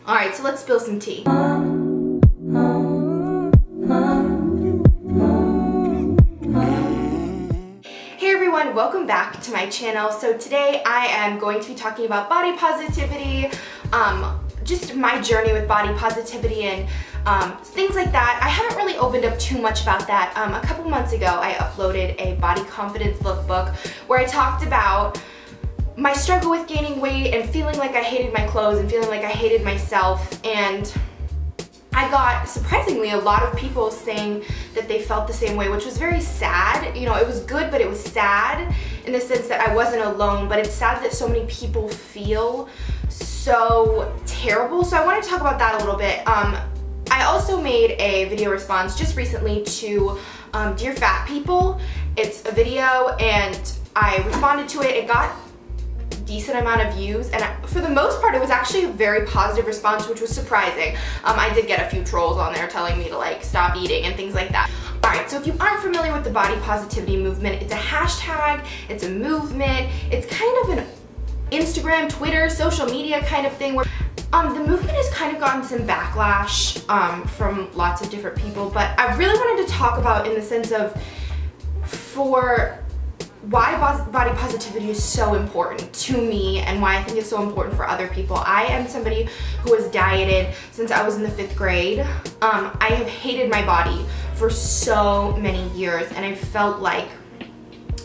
Alright, so let's spill some tea. Hey everyone, welcome back to my channel. So today I am going to be talking about body positivity, just my journey with body positivity and things like that. I haven't really opened up too much about that. A couple months ago I uploaded a body confidence lookbook where I talked about my struggle with gaining weight and feeling like I hated my clothes and feeling like I hated myself, and I got surprisingly a lot of people saying that they felt the same way, which was very sad. You know, it was good, but it was sad in the sense that I wasn't alone, but it's sad that so many people feel so terrible. So I want to talk about that a little bit. I also made a video response just recently to Dear Fat People. It's a video and I responded to it. It got decent amount of views, and for the most part it was actually a very positive response, which was surprising. I did get a few trolls on there telling me to like stop eating and things like that. Alright, so if you aren't familiar with the body positivity movement, it's a hashtag, it's a movement, it's kind of an Instagram, Twitter, social media kind of thing where the movement has kind of gotten some backlash from lots of different people, but I really wanted to talk about in the sense of why body positivity is so important to me and why I think it's so important for other people. I am somebody who has dieted since I was in the 5th grade. I have hated my body for so many years, and I felt like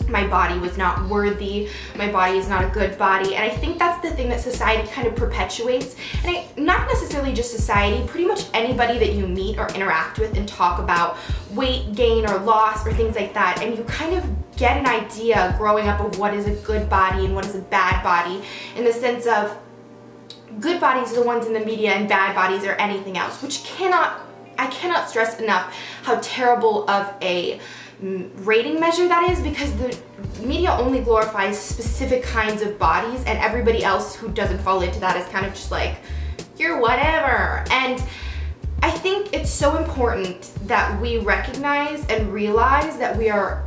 my body was not worthy, my body is not a good body, and I think that's the thing that society kind of perpetuates. And not necessarily just society, pretty much anybody that you meet or interact with and talk about weight gain or loss or things like that, and you kind of get an idea growing up of what is a good body and what is a bad body, in the sense of good bodies are the ones in the media and bad bodies are anything else, which I cannot stress enough how terrible of a rating measure that is, because the media only glorifies specific kinds of bodies and everybody else who doesn't fall into that is kind of just like, you're whatever. And I think it's so important that we recognize and realize that we are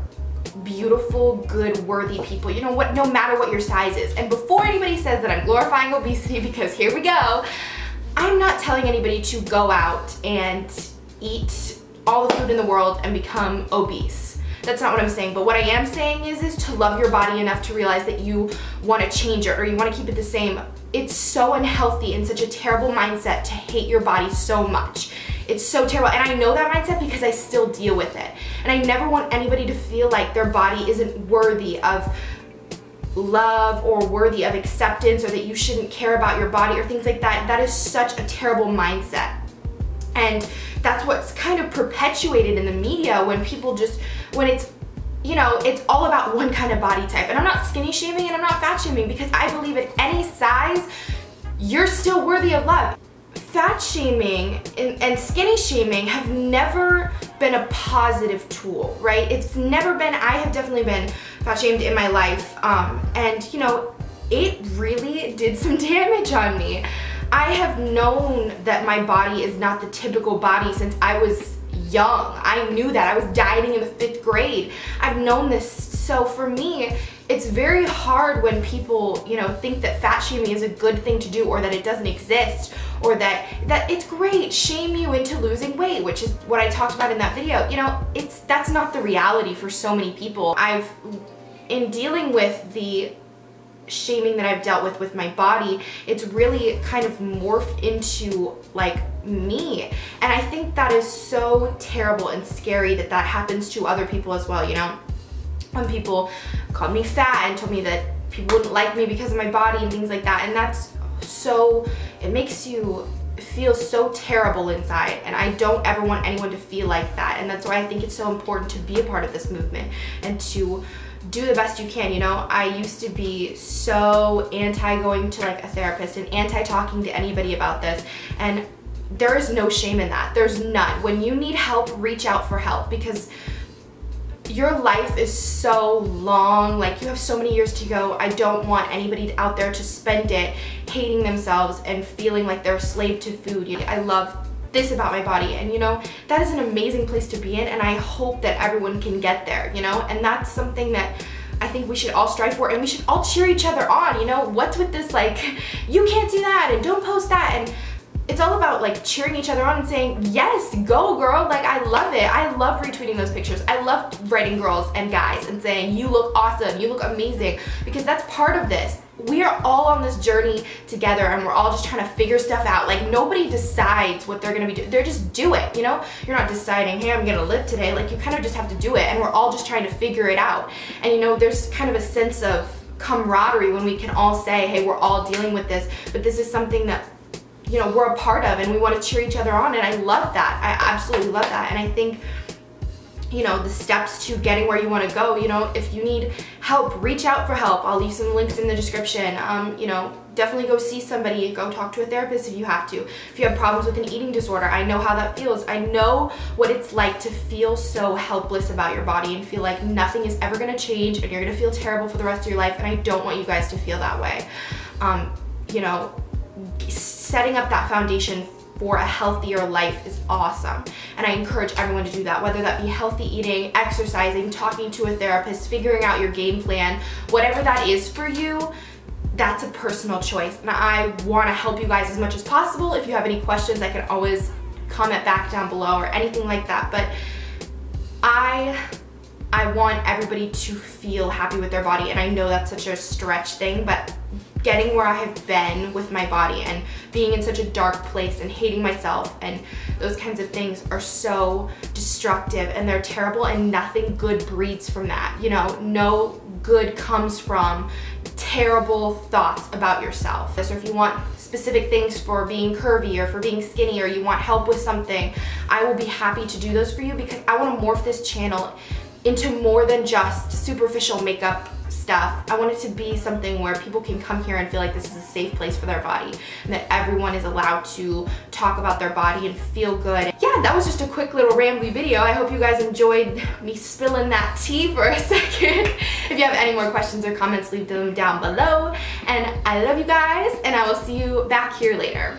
beautiful, good, worthy people, you know what, no matter what your size is. And before anybody says that I'm glorifying obesity, because here we go, I'm not telling anybody to go out and eat all the food in the world and become obese. That's not what I'm saying, but what I am saying is to love your body enough to realize that you want to change it or you want to keep it the same. It's so unhealthy and such a terrible mindset to hate your body so much. It's so terrible, and I know that mindset because I still deal with it. And I never want anybody to feel like their body isn't worthy of love or worthy of acceptance, or that you shouldn't care about your body or things like that. That is such a terrible mindset. And that's what's kind of perpetuated in the media when people just, when it's, you know, it's all about one kind of body type. And I'm not skinny shaming and I'm not fat shaming, because I believe at any size, you're still worthy of love. Fat shaming and skinny shaming have never been a positive tool, right? It's never been. I have definitely been fat shamed in my life, and you know, it really did some damage on me. I have known that my body is not the typical body since I was young. I knew that. I was dieting in the 5th grade. I've known this. So for me, it's very hard when people, you know, think that fat shaming is a good thing to do, or that it doesn't exist, or that it's great, shame you into losing weight, which is what I talked about in that video. You know, that's not the reality for so many people. In dealing with the shaming that I've dealt with my body, it's really kind of morphed into like me, and I think that is so terrible and scary that that happens to other people as well. You know, when people called me fat and told me that people wouldn't like me because of my body and things like that, and that's so, it makes you feel so terrible inside, and I don't ever want anyone to feel like that. And that's why I think it's so important to be a part of this movement and to do the best you can. You know, I used to be so anti going to like a therapist and anti talking to anybody about this, and there is no shame in that. There's none. When you need help, reach out for help, because your life is so long, like you have so many years to go. I don't want anybody out there to spend it hating themselves and feeling like they're a slave to food. You know, I love this about my body, and you know, that is an amazing place to be in, and I hope that everyone can get there, you know, and that's something that I think we should all strive for, and we should all cheer each other on. You know, what's with this like, you can't do that and don't post that, and it's all about like cheering each other on and saying, yes, go girl, like I love it. I love retweeting those pictures. I love writing girls and guys and saying, you look awesome, you look amazing, because that's part of this. We are all on this journey together and we're all just trying to figure stuff out. Like nobody decides what they're gonna be doing. They're just do it, you know? You're not deciding, hey, I'm gonna live today. Like you kind of just have to do it, and we're all just trying to figure it out. And you know, there's kind of a sense of camaraderie when we can all say, hey, we're all dealing with this, but this is something that, you know, we're a part of, and we want to cheer each other on, and I love that. I absolutely love that. And I think, you know, the steps to getting where you want to go, you know, if you need help, reach out for help. I'll leave some links in the description. You know, definitely go see somebody, go talk to a therapist if you have to. If you have problems with an eating disorder, I know how that feels. I know what it's like to feel so helpless about your body and feel like nothing is ever going to change and you're going to feel terrible for the rest of your life, and I don't want you guys to feel that way. You know, setting up that foundation for a healthier life is awesome, and I encourage everyone to do that, whether that be healthy eating, exercising, talking to a therapist, figuring out your game plan, whatever that is for you. That's a personal choice, and I want to help you guys as much as possible. If you have any questions, I can always comment back down below or anything like that, but I want everybody to feel happy with their body, and I know that's such a stretch thing, but getting where I have been with my body and being in such a dark place and hating myself and those kinds of things are so destructive, and they're terrible, and nothing good breeds from that. You know, no good comes from terrible thoughts about yourself. So if you want specific things for being curvy or for being skinny, or you want help with something, I will be happy to do those for you, because I want to morph this channel into more than just superficial makeup stuff. I want it to be something where people can come here and feel like this is a safe place for their body, and that everyone is allowed to talk about their body and feel good. Yeah, that was just a quick little rambly video. I hope you guys enjoyed me spilling that tea for a second. If you have any more questions or comments, leave them down below. And I love you guys, and I will see you back here later.